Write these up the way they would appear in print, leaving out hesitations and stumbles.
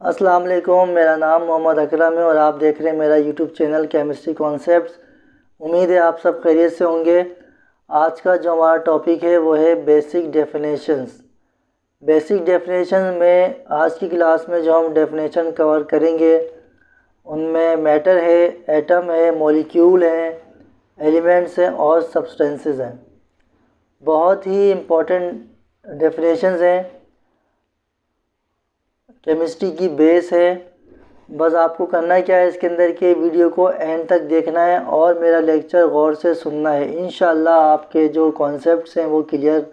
अस्सलाम वालेकुम। मेरा नाम मोहम्मद अकरम है और आप देख रहे हैं मेरा यूट्यूब चैनल केमिस्ट्री कॉन्सेप्ट्स। उम्मीद है आप सब खैरियत से होंगे। आज का जो हमारा टॉपिक है वो है बेसिक डेफिनेशंस। बेसिक डेफिनेशन में आज की क्लास में जो हम डेफिनेशन कवर करेंगे उनमें मैटर है, एटम है, मॉलिक्यूल है, एलिमेंट्स हैं और सब्सटेंसेस हैं। बहुत ही इम्पोर्टेंट डेफिनेशंस हैं, केमिस्ट्री की बेस है। बस आपको करना क्या है, इसके अंदर के वीडियो को एंड तक देखना है और मेरा लेक्चर गौर से सुनना है। इंशाल्लाह आपके जो कॉन्सेप्ट्स हैं वो क्लियर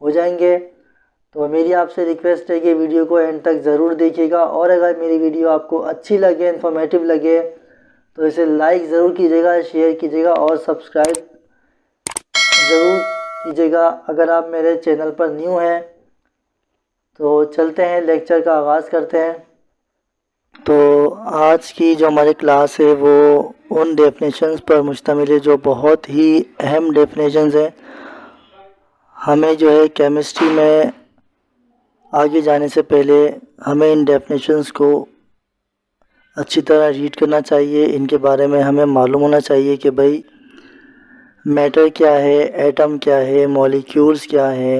हो जाएंगे। तो मेरी आपसे रिक्वेस्ट है कि वीडियो को एंड तक ज़रूर देखिएगा और अगर मेरी वीडियो आपको अच्छी लगे, इन्फॉर्मेटिव लगे तो इसे लाइक ज़रूर कीजिएगा, शेयर कीजिएगा और सब्सक्राइब ज़रूर कीजिएगा अगर आप मेरे चैनल पर न्यू हैं। तो चलते हैं, लेक्चर का आगाज़ करते हैं। तो आज की जो हमारी क्लास है वो उन डेफिनेशंस पर मुश्तमिल है जो बहुत ही अहम डेफिनेशंस हैं। हमें जो है केमिस्ट्री में आगे जाने से पहले हमें इन डेफिनेशंस को अच्छी तरह रीड करना चाहिए। इनके बारे में हमें मालूम होना चाहिए कि भाई मैटर क्या है, एटम क्या है, मॉलिक्यूल्स क्या है,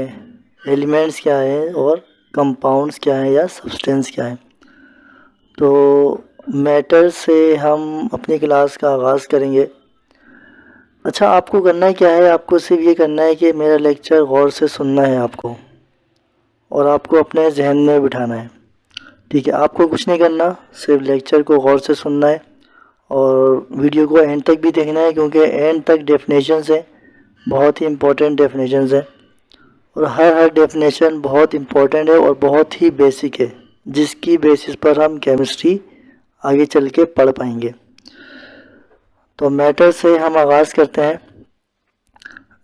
एलिमेंट्स क्या है और कंपाउंड्स क्या है या सब्सटेंस क्या है। तो मैटर से हम अपनी क्लास का आगाज़ करेंगे। अच्छा, आपको करना क्या है, आपको सिर्फ ये करना है कि मेरा लेक्चर गौर से सुनना है आपको और आपको अपने जहन में बिठाना है। ठीक है, आपको कुछ नहीं करना, सिर्फ लेक्चर को गौर से सुनना है और वीडियो को एंड तक भी देखना है क्योंकि एंड तक डेफिनेशंस है, बहुत ही इम्पोर्टेंट डेफिनेशंस है और हर डेफिनेशन बहुत इम्पोर्टेंट है और बहुत ही बेसिक है, जिसकी बेसिस पर हम केमिस्ट्री आगे चल के पढ़ पाएंगे। तो मैटर से हम आगाज़ करते हैं।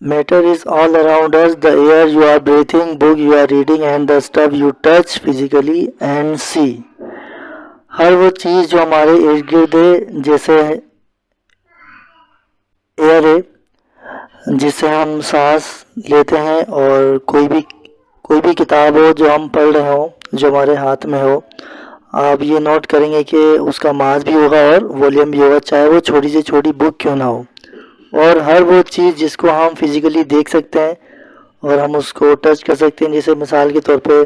Matter is all around us, the air you are breathing, book you are reading and the stuff you touch physically and see. हर वो चीज़ जो हमारे इर्द गिर्द है, जैसे एयर है जिससे हम सांस लेते हैं और कोई भी किताब हो जो हम पढ़ रहे हो, जो हमारे हाथ में हो, आप ये नोट करेंगे कि उसका मास भी होगा और वॉल्यूम भी होगा, चाहे वो छोटी से छोटी बुक क्यों ना हो। और हर वो चीज़ जिसको हम फिज़िकली देख सकते हैं और हम उसको टच कर सकते हैं, जैसे मिसाल के तौर पे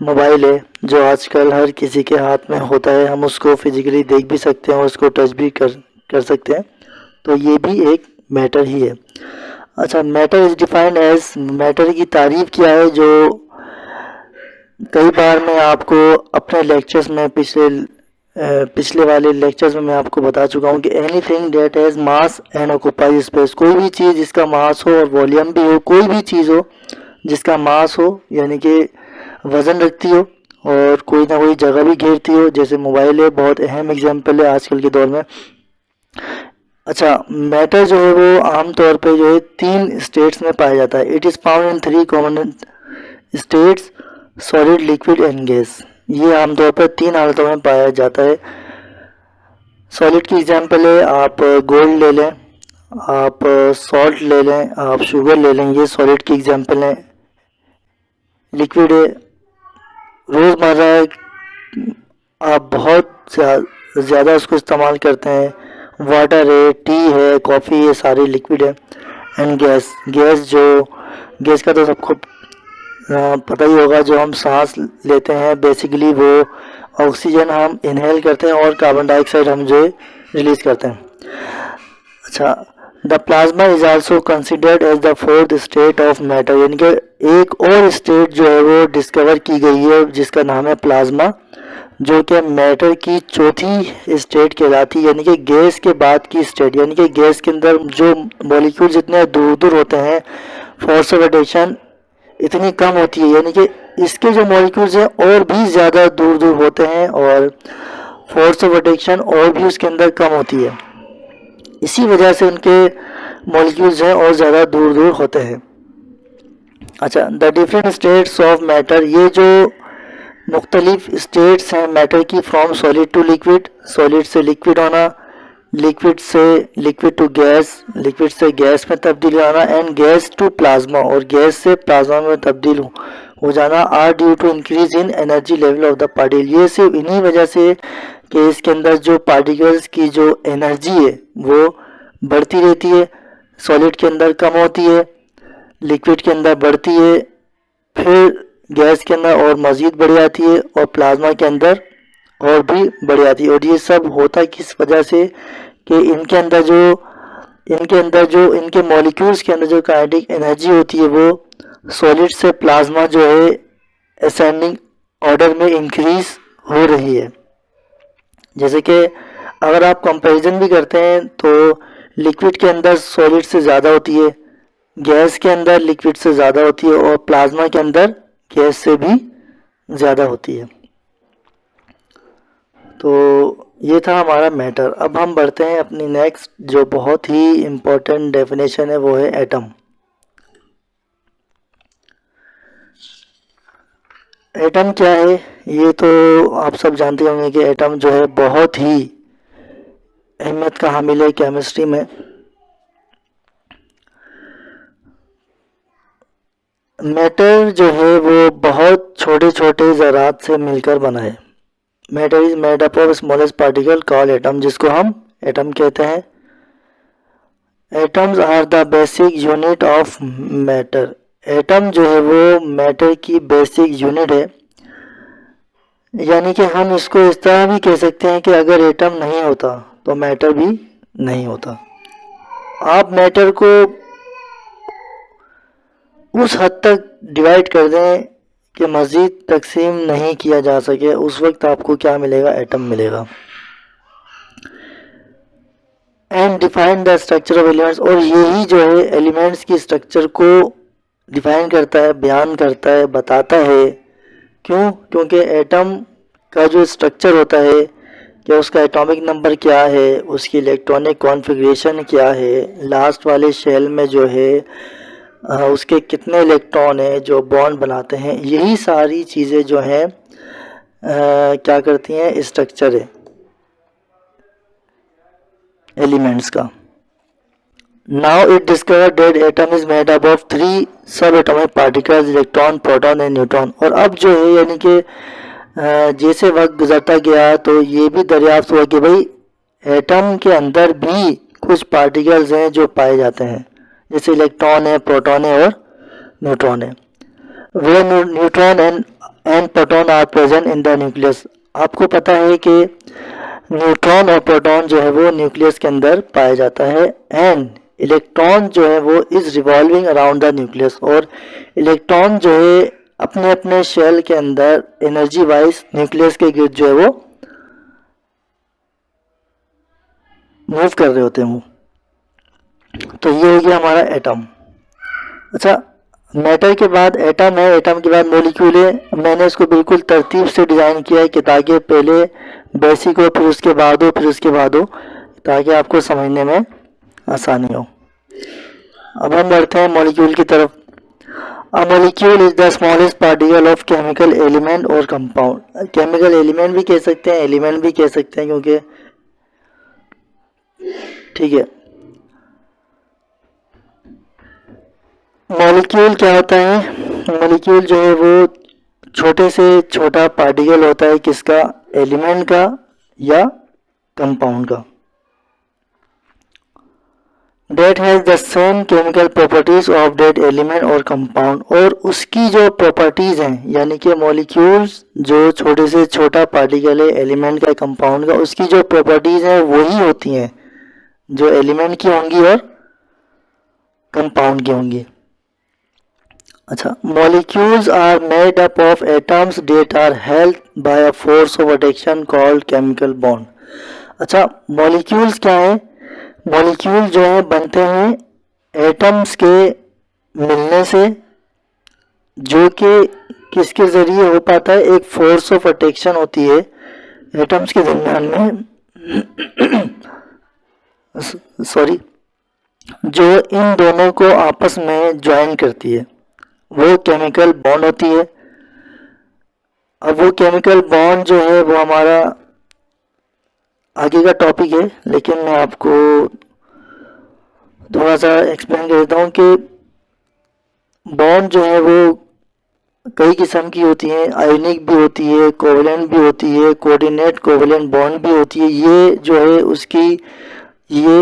मोबाइल है जो आजकल हर किसी के हाथ में होता है, हम उसको फिज़िकली देख भी सकते हैं और उसको टच भी कर सकते हैं। तो ये भी एक मैटर ही है। अच्छा, matter is defined as, matter की तारीफ क्या है, जो कई बार मैं आपको अपने लेक्चर्स में पिछले वाले लेक्चर्स में मैं आपको बता चुका हूँ कि anything that has mass and occupies space. कोई भी चीज़ जिसका मास हो और वॉल्यूम भी हो, कोई भी चीज़ हो जिसका मास हो यानी कि वज़न रखती हो और कोई ना कोई जगह भी घेरती हो, जैसे मोबाइल है, बहुत अहम एग्जांपल है आजकल के दौर में। अच्छा, मैटर जो है वो आमतौर पे जो है 3 स्टेट्स में पाया जाता है। It is found in 3 common states, solid, liquid and gas. ये आमतौर पर 3 हालतों में पाया जाता है। सॉलिड की एग्जांपल है, आप गोल्ड ले लें, आप सॉल्ट ले लें, आप शुगर ले लें, ये सॉलिड की एग्जांपल है। लिक्विड है, रोज़मर्रा आप बहुत ज़्यादा उसको इस्तेमाल करते हैं, वाटर है, टी है, कॉफ़ी, ये सारे लिक्विड है। एंड गैस, गैस का तो सबको पता ही होगा, जो हम सांस लेते हैं बेसिकली वो ऑक्सीजन हम इनहेल करते हैं और कार्बन डाइऑक्साइड हम जो रिलीज़ करते हैं। अच्छा, the plasma is also considered as the 4th state of matter, यानी कि एक और स्टेट जो है वो डिस्कवर की गई है जिसका नाम है प्लाज्मा, जो कि मैटर की 4थी स्टेट कहलाती है, यानी कि गैस के बाद की स्टेट। यानी कि गैस के अंदर जो मॉलिक्यूल जितने दूर दूर होते हैं, फोर्स ऑफ रोटेशन इतनी कम होती है, यानी कि इसके जो मॉलिक्यूल्स हैं और भी ज़्यादा दूर दूर होते हैं और फोर्स ऑफ अट्रैक्शन और भी उसके अंदर कम होती है। इसी वजह से उनके मॉलिक्यूल्स हैं और ज़्यादा दूर दूर होते हैं। अच्छा, the different states of matter, ये जो मुख्तलिफ स्टेट्स हैं मैटर की, from solid to liquid, solid से लिक्विड होना, लिक्विड से लिक्विड टू गैस, लिक्विड से गैस में तब्दील होना, एंड गैस टू प्लाज्मा, और गैस से प्लाज्मा में तब्दील हो जाना are due to increase in energy level of the particle. ये सिर्फ इन्हीं वजह से कि इसके अंदर जो पार्टिकल्स की जो एनर्जी है वो बढ़ती रहती है। सॉलिड के अंदर कम होती है, लिक्विड के अंदर बढ़ती है, फिर गैस के अंदर और मज़ीद बढ़ जाती है, और प्लाज्मा के अंदर और भी बढ़ जाती है। और ये सब होता किस वजह से कि इनके अंदर जो इनके मॉलिक्यूल्स के अंदर जो काइनेटिक एनर्जी होती है वो सॉलिड से प्लाज्मा जो है असेंडिंग ऑर्डर में इंक्रीज हो रही है। जैसे कि अगर आप कंपैरिजन भी करते हैं तो लिक्विड के अंदर सॉलिड से ज़्यादा होती है, गैस के अंदर लिक्विड से ज़्यादा होती है, और प्लाज्मा के अंदर गैस से भी ज़्यादा होती है। तो ये था हमारा मैटर। अब हम बढ़ते हैं अपनी नेक्स्ट जो बहुत ही इम्पोर्टेंट डेफिनेशन है, वो है एटम। एटम क्या है ये तो आप सब जानते होंगे कि एटम जो है बहुत ही अहमियत का हामिल है केमिस्ट्री में। मैटर जो है वो बहुत छोटे छोटे ज़रात से मिलकर बना है। Matter is made up of smallest particle called atom, जिसको हम एटम कहते हैं। Atoms are the basic unit of matter. Atom जो है वो मैटर की बेसिक यूनिट है, यानी कि हम इसको इस तरह भी कह सकते हैं कि अगर एटम नहीं होता तो मैटर भी नहीं होता। आप मैटर को उस हद तक डिवाइड कर दें कि मज़ीद तकसीम नहीं किया जा सके, उस वक्त आपको क्या मिलेगा, एटम मिलेगा। And define the structure of elements, और यही जो है एलिमेंट्स की स्ट्रक्चर को डिफाइन करता है, बयान करता है, बताता है। क्यों? क्योंकि एटम का जो स्ट्रक्चर होता है कि उसका एटॉमिक नंबर क्या है, उसकी इलेक्ट्रॉनिक कॉन्फ़िगरेशन क्या है, लास्ट वाले शेल में जो है उसके कितने इलेक्ट्रॉन हैं जो बॉन्ड बनाते हैं, यही सारी चीज़ें जो हैं क्या करती हैं, स्ट्रक्चर है एलिमेंट्स का। Now it discovered that atom is made up of 3 सब atomic particles, electron, proton and neutron. और अब जो है यानी कि जैसे वक्त गुजरता गया तो ये भी दरियाफ्त हुआ कि भाई एटम के अंदर भी कुछ पार्टिकल्स हैं जो पाए जाते हैं, जैसे इलेक्ट्रॉन है, प्रोटॉन है और न्यूट्रॉन है। वे neutron and proton are present in the nucleus. आपको पता है कि न्यूट्रॉन और प्रोटॉन जो है वो न्यूक्लियस के अंदर पाया जाता है। एंड इलेक्ट्रॉन जो है वो is revolving around the nucleus, और इलेक्ट्रॉन जो है अपने अपने शेल के अंदर एनर्जी वाइज न्यूक्लियस के गिर्द जो है वो मूव कर रहे होते हैं। तो ये हो गया हमारा एटम। अच्छा, मैटर के बाद एटम है, एटम के बाद मॉलिक्यूल है। मैंने इसको बिल्कुल तरतीब से डिज़ाइन किया है कि ताकि पहले बेसिक हो, फिर उसके बाद हो, फिर उसके बाद हो, ताकि आपको समझने में आसानी हो। अब हम बढ़ते हैं मॉलिक्यूल की तरफ। A molecule is the smallest particle of chemical element और कंपाउंड। केमिकल एलिमेंट भी कह सकते हैं, एलिमेंट भी कह सकते हैं, क्योंकि ठीक है। मॉलिक्यूल क्या होता है? मॉलिक्यूल जो है वो छोटे से छोटा पार्टिकल होता है, किसका? एलिमेंट का या कंपाउंड का। That has the same chemical properties of that element और कंपाउंड, और उसकी जो प्रॉपर्टीज हैं, यानी कि मॉलिक्यूल्स जो छोटे से छोटा पार्टिकल है, एलिमेंट का, कंपाउंड का, उसकी जो प्रॉपर्टीज हैं वही होती हैं जो एलिमेंट की होंगी और कंपाउंड की होंगी। अच्छा, molecules are made up of atoms that are held by a force of attraction called chemical bond. अच्छा, मॉलिक्यूल्स क्या है? मॉलिक्यूल जो है बनते हैं एटम्स के मिलने से, जो कि किसके ज़रिए हो पाता है? एक फोर्स ऑफ अट्रैक्शन होती है एटम्स के दरमियान में सॉरी, जो इन दोनों को आपस में ज्वाइन करती है, वो केमिकल बॉन्ड होती है। अब वो केमिकल बॉन्ड जो है वो हमारा आगे का टॉपिक है, लेकिन मैं आपको थोड़ा सा एक्सप्लेन कर देता हूँ कि बॉन्ड जो है वो कई किस्म की होती हैं, आयनिक भी होती है, कोवलेंट भी होती है, कोऑर्डिनेट कोवलेंट बॉन्ड भी होती है। ये जो है उसकी ये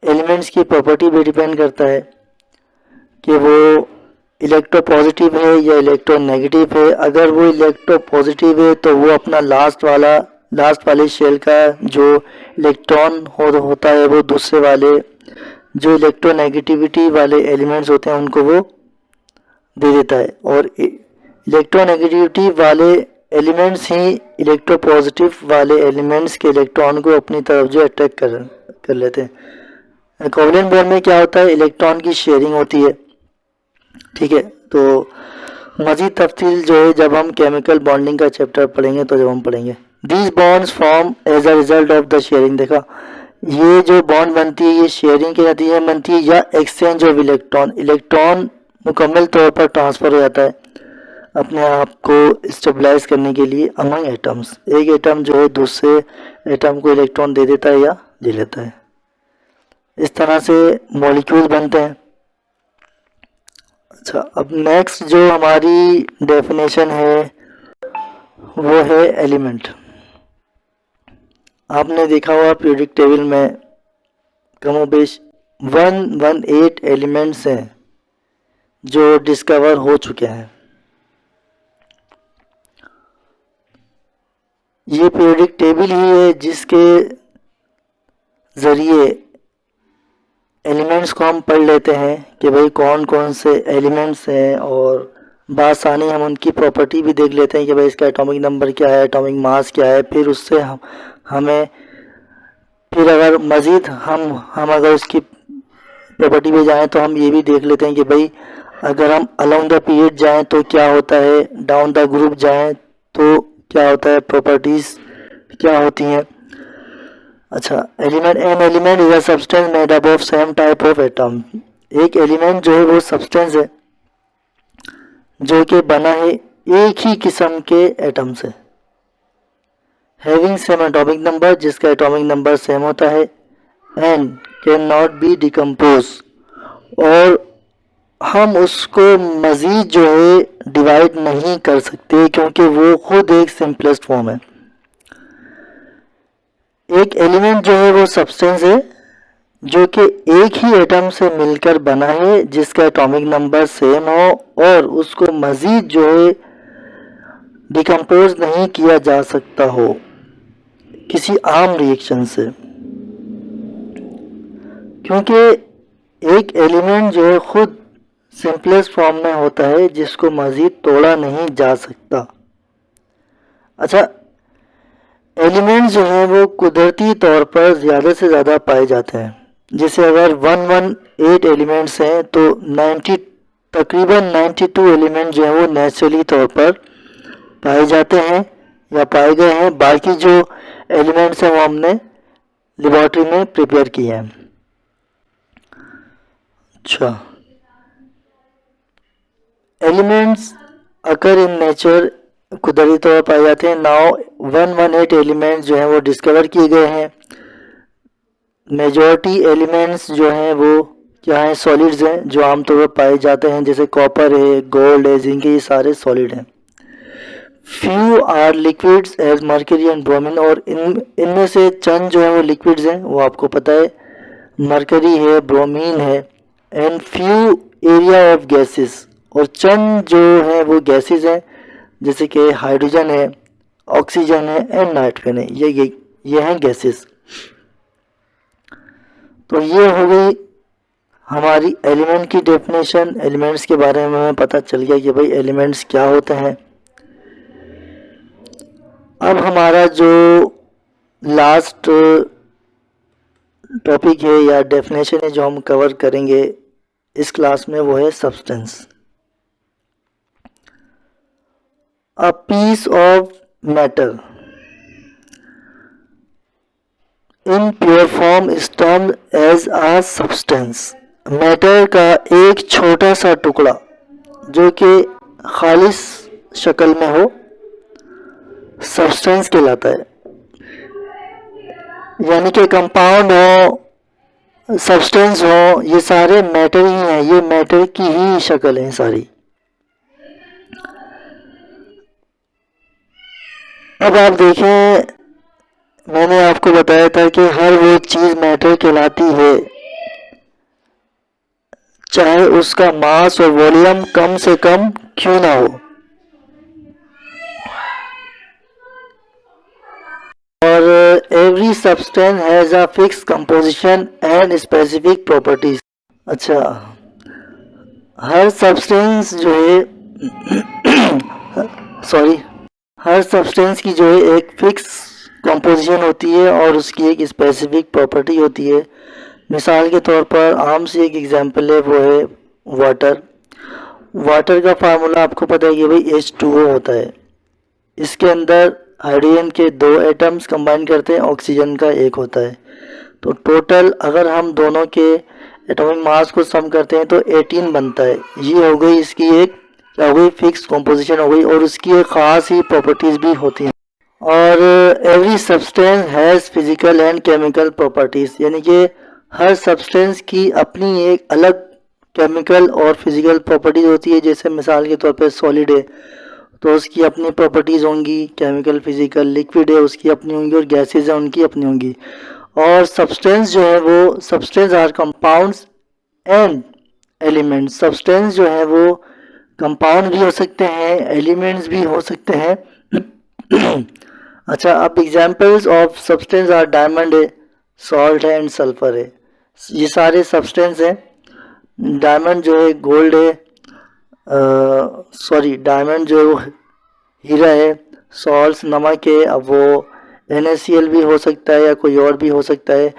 एलिमेंट्स की प्रॉपर्टी पे डिपेंड करता है कि वो इलेक्ट्रो पॉजिटिव है या इलेक्ट्रो नेगेटिव है। अगर वो इलेक्ट्रो पॉजिटिव है तो वो अपना लास्ट वाले शेल का जो इलेक्ट्रॉन होता है वो दूसरे वाले जो इलेक्ट्रो नेगेटिविटी वाले एलिमेंट्स होते हैं उनको वो दे देता है, और इलेक्ट्रोनेगेटिविटी वाले एलिमेंट्स ही इलेक्ट्रो पॉजिटिव वाले एलिमेंट्स के इलेक्ट्रॉन को अपनी तरफ जो अट्रैक्ट कर लेते हैं। कोवलेंट बॉन्ड में क्या होता है, इलेक्ट्रॉन की शेयरिंग होती है। ठीक है, तो मजीद तफसील जो है जब हम केमिकल बॉन्डिंग का चैप्टर पढ़ेंगे तो जब हम पढ़ेंगे। These bonds form as a result of the sharing. देखा, ये जो बॉन्ड बनती है ये शेयरिंग के नतीजे में बनती है या एक्सचेंज ऑफ इलेक्ट्रॉन मुकम्मल तौर पर ट्रांसफ़र हो जाता है अपने आप को स्टेबलाइज करने के लिए अमंग एटम्स। एक एटम जो है दूसरे एटम को इलेक्ट्रॉन दे देता है या ले लेता है। इस तरह से मॉलिक्यूल बनते हैं। अच्छा, अब नेक्स्ट जो हमारी डेफिनेशन है वो है एलिमेंट। आपने देखा हुआ पीरियोडिक टेबल में कमोबेश 118 एलिमेंट्स हैं जो डिस्कवर हो चुके हैं। ये पीरियोडिक टेबल ही है जिसके ज़रिए एलिमेंट्स को हम पढ़ लेते हैं कि भाई कौन कौन से एलिमेंट्स हैं, और बासानी हम उनकी प्रॉपर्टी भी देख लेते हैं कि भाई इसका एटॉमिक नंबर क्या है, एटॉमिक मास क्या है। फिर उससे हमें फिर अगर मज़ीद हम अगर उसकी प्रॉपर्टी पे जाएं तो हम ये भी देख लेते हैं कि भाई अगर हम अलोंग द पीरियड जाएं तो क्या होता है, डाउन द ग्रुप जाएं तो क्या होता है, प्रॉपर्टीज़ क्या होती हैं। अच्छा, an element is a substance made up of same type of atom. एक एलिमेंट जो है वो सब्सटेंस है जो कि बना है एक ही किस्म के एटम से, हैविंग सेम एटॉमिक नंबर, जिसका एटॉमिक नंबर सेम होता है, and can not be decompose, और हम उसको मज़ीद जो है डिवाइड नहीं कर सकते क्योंकि वो खुद एक सिंपलेस्ट फॉर्म है। एक एलिमेंट जो है वो सब्सटेंस है जो कि एक ही एटम से मिलकर बना है जिसका एटॉमिक नंबर सेम हो, और उसको मज़ीद जो है डिकम्पोज नहीं किया जा सकता हो किसी आम रिएक्शन से, क्योंकि एक एलिमेंट जो है खुद सिंपलेस्ट फॉर्म में होता है जिसको मज़ीद तोड़ा नहीं जा सकता। अच्छा, एलिमेंट्स जो हैं वो कुदरती तौर पर ज़्यादा से ज़्यादा पाए जाते हैं। जैसे अगर 118 एलिमेंट्स हैं तो तकरीबन 92 एलिमेंट जो हैं वो नेचुरली तौर पर पाए जाते हैं या पाए गए हैं। बाकी जो एलिमेंट्स हैं वो हमने लेबॉरेटरी में प्रिपेयर किए हैं। अच्छा, एलिमेंट्स अकर इन नेचर कुदरती तौर पर पाए जाते हैं। नाउ 118 एलिमेंट्स जो हैं वो डिस्कवर किए गए हैं। मेजॉरिटी एलिमेंट्स जो हैं वो क्या हैं, सॉलिड्स हैं जो आमतौर पर पाए जाते हैं, जैसे कॉपर है, गोल्ड है, जिंक है, ये सारे सॉलिड हैं। Few are liquids as mercury and bromine, और इनमें से चंद जो है वो लिक्विड्स हैं, वो आपको पता है मर्करी है, ब्रोमीन है। And few area of gases, और चंद जो है वो गैसेस हैं जैसे कि हाइड्रोजन है, ऑक्सीजन है एंड नाइट्रोजन है। ये हैं गैसेस। तो ये हो गई हमारी एलिमेंट की डेफिनेशन। एलिमेंट्स के बारे में हमें पता चल गया कि भाई एलिमेंट्स क्या होते हैं। अब हमारा जो लास्ट टॉपिक है या डेफिनेशन है जो हम कवर करेंगे इस क्लास में वो है substance. A piece of matter in pure form is termed as a substance. Matter का एक छोटा सा टुकड़ा जो कि खालिस शक्ल में हो सब्सटेंस कहलाता है। यानी कि कंपाउंड हो, सब्सटेंस हो, ये सारे मैटर ही हैं, ये मैटर की ही शक्ल है सारी। अब आप देखें, मैंने आपको बताया था कि हर वो चीज़ मैटर कहलाती है चाहे उसका मास और वॉल्यूम कम से कम क्यों ना हो। और every substance has a fix composition and specific properties. अच्छा, हर सब्सटेंस जो है सॉरी हर सब्सटेंस की जो है एक फिक्स कंपोजिशन होती है और उसकी एक स्पेसिफिक प्रॉपर्टी होती है। मिसाल के तौर पर आम सी एक एग्जांपल है, वो है वाटर। वाटर का फार्मूला आपको पता है कि भाई H2O होता है। इसके अंदर हाइड्रोजन के 2 एटम्स कंबाइन करते हैं, ऑक्सीजन का 1 होता है। तो टोटल अगर हम दोनों के एटॉमिक मास को सम करते हैं तो 18 बनता है। ये हो गई इसकी एक क्या हो गई, फिक्स कॉम्पोजिशन हो गई, और उसकी एक ख़ास ही प्रॉपर्टीज़ भी होती हैं। और every substance has physical and chemical properties, यानी कि हर सब्सटेंस की अपनी एक अलग केमिकल और फिजिकल प्रॉपर्टीज़ होती है। जैसे मिसाल के तौर पे सॉलिड है तो उसकी अपनी प्रॉपर्टीज़ होंगी, केमिकल फिजिकल। लिक्विड है उसकी अपनी होंगी, और गैसेज है उनकी अपनी होंगी। और सब्सटेंस जो है वो substance are compounds and elements. Substance जो है वो कंपाउंड भी हो सकते हैं, एलिमेंट्स भी हो सकते हैं। अच्छा, अब examples of substance are diamond है, सॉल्ट है एंड सल्फर है। ये सारे सब्सटेंस हैं। डायमंड जो है गोल्ड है, सॉरी डायमंड जो है वो हीरा है, सॉल्ट नमक है। अब वो NaCl भी हो सकता है या कोई और भी हो सकता है।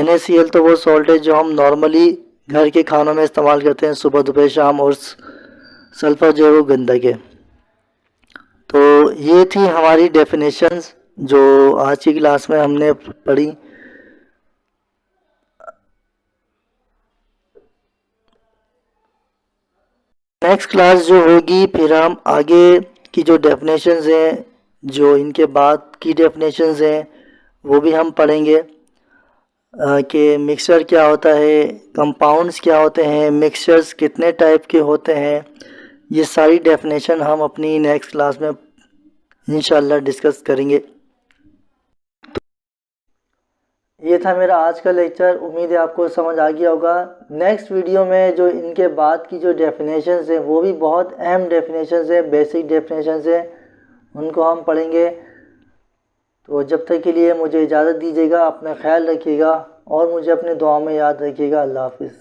NaCl तो वो सॉल्ट है जो हम नॉर्मली घर के खानों में इस्तेमाल करते हैं सुबह दोपहर शाम, और सल्फर जो है वो गंधक है। तो ये थी हमारी डेफिनेशंस जो आज की क्लास में हमने पढ़ी। नेक्स्ट क्लास जो होगी फिर हम आगे की जो डेफिनेशंस हैं, जो इनके बाद की डेफिनेशंस हैं, वो भी हम पढ़ेंगे कि मिक्सचर क्या होता है, कंपाउंड्स क्या होते हैं, मिक्सचर्स कितने टाइप के होते हैं। ये सारी डेफिनेशन हम अपनी नेक्स्ट क्लास में इंशाल्लाह डिस्कस करेंगे। ये था मेरा आज का लेक्चर। उम्मीद है आपको समझ आ गया होगा। नेक्स्ट वीडियो में जो इनके बाद की जो डेफिनेशंस हैं वो भी बहुत अहम डेफिनेशंस हैं, बेसिक डेफिनेशंस हैं, उनको हम पढ़ेंगे। तो जब तक के लिए मुझे इजाज़त दीजिएगा, अपना ख्याल रखिएगा और मुझे अपने दुआ में याद रखिएगा। अल्लाह हाफिज़।